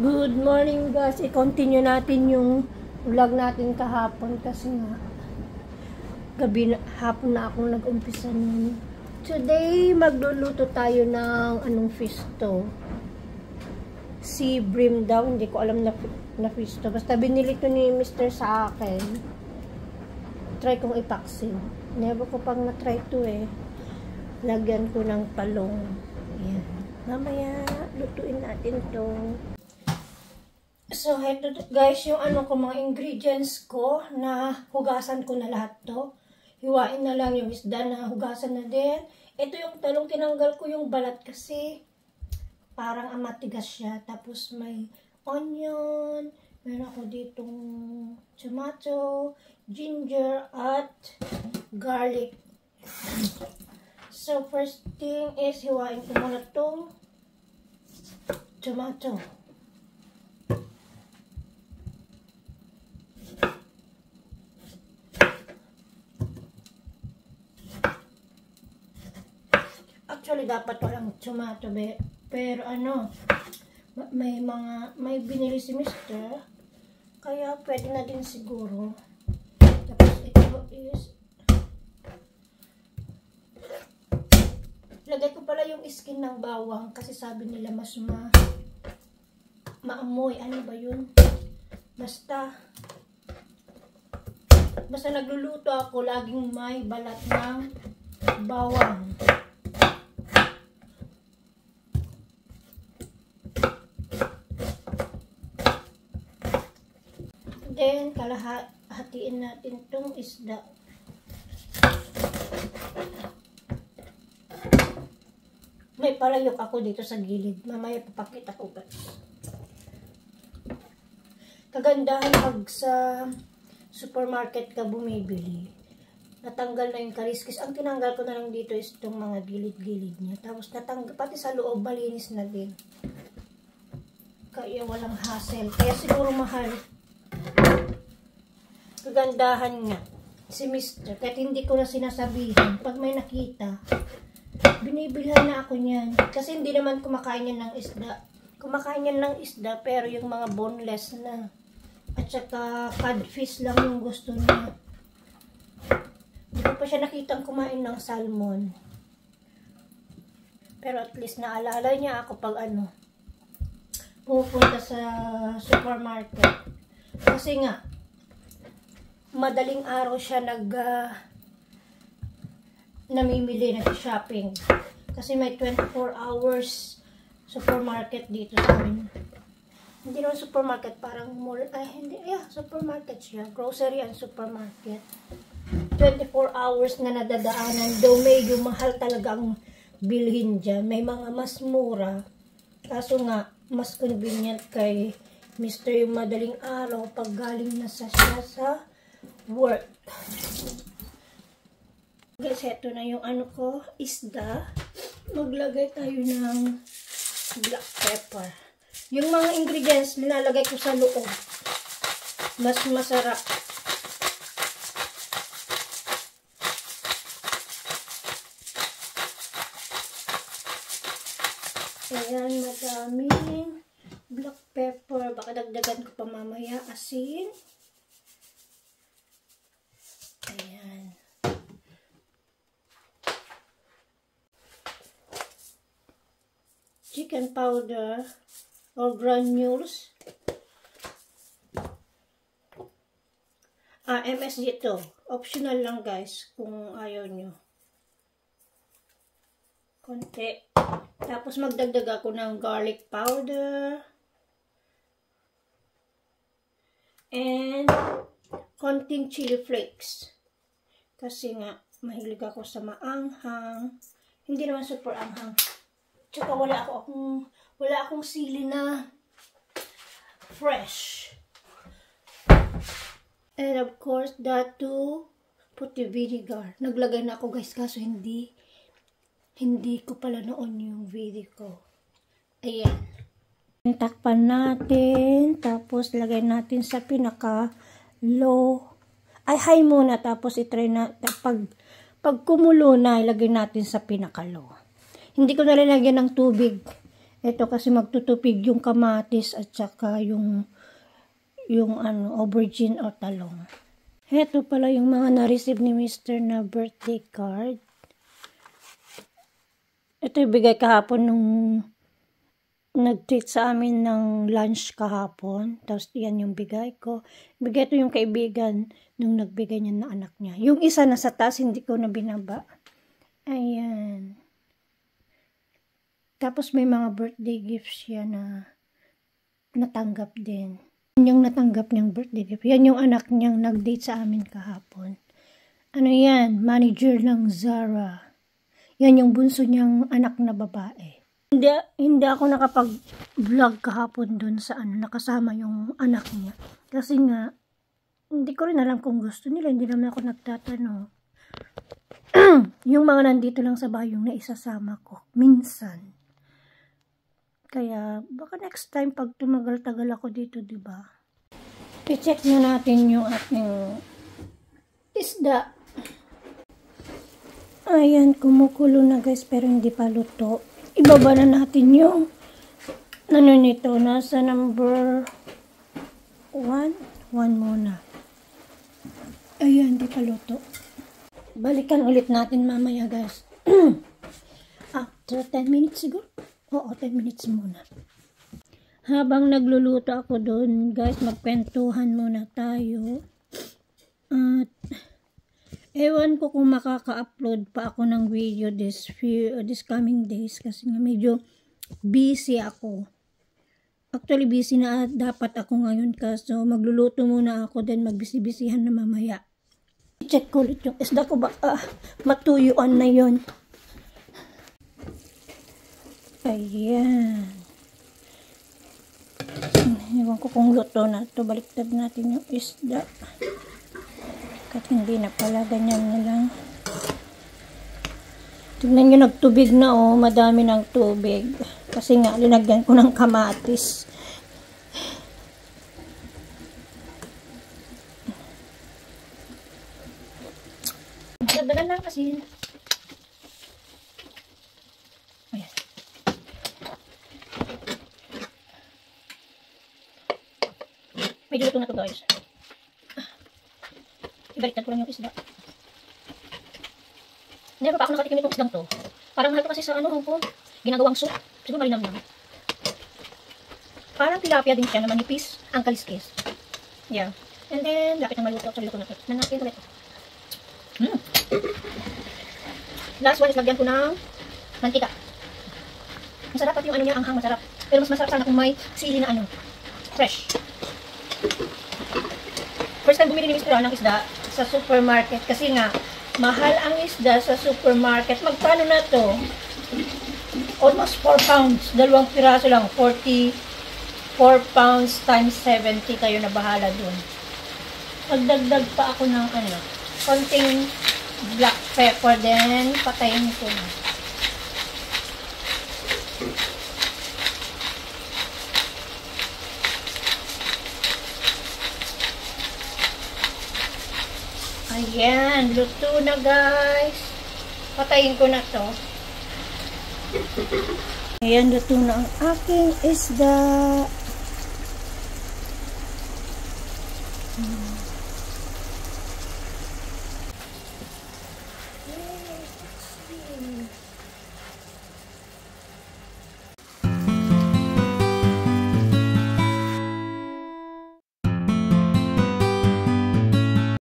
Good morning guys, i-continue natin yung vlog natin kahapon kasi nga hapon na akong nag-umpisa nun. Today, magluluto tayo ng anong fish to? Sea bream daw, hindi ko alam na fish to. Basta binili to ni Mr. sa akin. Try kong ipaksin. Never ko pang na-try to eh. Lagyan ko ng talong. Ayan. Mamaya, lutuin natin to. So, heto guys, yung mga ingredients ko na hugasan ko na lahat to. Hiwain na lang yung isda na hugasan na din. Ito yung talong, tinanggal ko yung balat kasi parang matigas siya. Tapos may onion, meron ako ditong tomato, ginger, at garlic. So, first thing is hiwain ko muna tong tomato. Actually, dapat walang tomato, pero may binili si Mr. Kaya pwede na din siguro. Tapos ito is, lagay ko pala yung skin ng bawang kasi sabi nila mas maamoy. Ano ba yun? Basta nagluluto ako, laging may balat ng bawang. Then, hatiin natin itong isda. May palayok ako dito sa gilid. Mamaya papakita ko guys. Kagandahan pag sa supermarket ka bumibili. Natanggal na yung kaliskis. Ang tinanggal ko na lang dito is itong mga gilid-gilid niya. Tapos pati sa loob, malinis na din. Kaya walang hassle. Kaya siguro mahal. Kagandahan nga si Mr. Kahit hindi ko na sinasabihin, pag may nakita, binibilhan na ako niyan. Kasi hindi naman kumakain yan ng isda. Kumakain yan ng isda, pero yung mga boneless na. At saka codfish lang yung gusto niya. Hindi ko pa siya nakitang kumain ng salmon. Pero at least naalala niya ako pag pupunta sa supermarket. Kasi nga, madaling araw siya namimili, nag-shopping. Kasi may 24 hours supermarket dito sa amin. Hindi naman supermarket, parang mall. Supermarket siya. Grocery and supermarket. 24 hours na nadadaanan. Though medyo mahal talagang bilhin dyan. May mga mas mura. Kaso nga, mas convenient kay Mr. yung madaling araw pag galing na siya sa work. Guys, ito na yung isda. Maglagay tayo ng black pepper. Yung mga ingredients, nilalagay ko sa loob. Mas masarap. Ayan, madaming black pepper. Baka dagdagan ko pa mamaya. Asin. Ayan. Chicken powder or granules. MSG to. Optional lang guys kung ayaw nyo. Konti. Tapos magdagdag ako ng garlic powder. And konting chili flakes. Kasi nga, mahilig ako sa maanghang. Hindi naman super anghang. Tsaka wala akong sili na fresh. And of course, that to puti vinegar. Naglagay na ako guys, kaso hindi ko pala noon yung video ko. Ayan. Takpan natin. Tapos lagay natin sa pinaka low. High muna. Tapos itry na. Pag kumulo na, ilagay natin sa pinaka low. Hindi ko nalalagyan ng tubig. Ito kasi magtutupig yung kamatis at saka yung aubergine o talong. Ito pala yung mga na-receive ni Mr. na birthday card. Ito ibigay kahapon nung nag-treat sa amin ng lunch kahapon. Tapos yan yung bigay ko. Bigay ito yung kaibigan nung nagbigay niya na anak niya. Yung isa nasa taas, hindi ko na binaba. Ayan. Tapos may mga birthday gifts siya na natanggap din. Yung natanggap niyang birthday gift. Yan yung anak niyang nag-date sa amin kahapon. Ano yan? Manager ng Zara. Yan yung bunso niyang anak na babae. Hindi ako nakapag-vlog kahapon dun sa nakasama yung anak niya. Kasi nga, hindi ko rin alam kung gusto nila. Hindi naman ako nagtatanong. Yung mga nandito lang sa bahay yung naisasama ko. Minsan. Kaya, baka next time pag tumagal-tagal ako dito, diba? I-check na natin yung ating isda. Ayan, kumukulo na guys, pero hindi pa luto. Ibaba na natin yung nito, nasa number 1. 1 muna. Ayan, hindi pa luto. Balikan ulit natin mamaya guys. After 10 minutes siguro. Oo, 10 minutes muna. Habang nagluluto ako doon, guys, magkwentuhan muna tayo. At ewan ko kung makaka-upload pa ako ng video this coming days kasi nga medyo busy ako. Actually, busy na dapat ako ngayon kaso magluluto muna ako then magbisi-bisihan na mamaya. I-check ko ulit yung isda ko baka matuyuan na yon. Ayan. Ewan ko kung luto na ito. Baliktad natin yung isda. Kat hindi na pala. Ganyan na lang. Tignan nyo, nagtubig na oh. Madami ng tubig. Kasi nga, linagyan ko ng kamatis. Dagdagan lang kasi. Medyo luto na to guys. Ibaliktad ko lang yung isda. Never pa ako nakatikim itong isdang to. Parang mahal to kasi sa Hong Kong. Ginagawang soup. Siguro malinam lang. Parang tilapia din siya na manipis. Ang kaliskis. Yeah. And then, lapit na maluto. Actually, luto na to. Natin ulit. Last one is lagyan ko ng mantika. Masarap at yung ano niya, anghang masarap. Pero mas masarap sana kung may sili na fresh. First time bumili ni Mr. ng isda sa supermarket kasi nga mahal ang isda sa supermarket. Magkano na to? Almost 4 pounds. 2 piraso lang. 44 pounds times 70. Kayo na bahala dun. Magdagdag pa ako ng konting black pepper then patayin ko na. Ayan, luto na guys. Patayin ko na to. Ayan, luto na ang aking isda.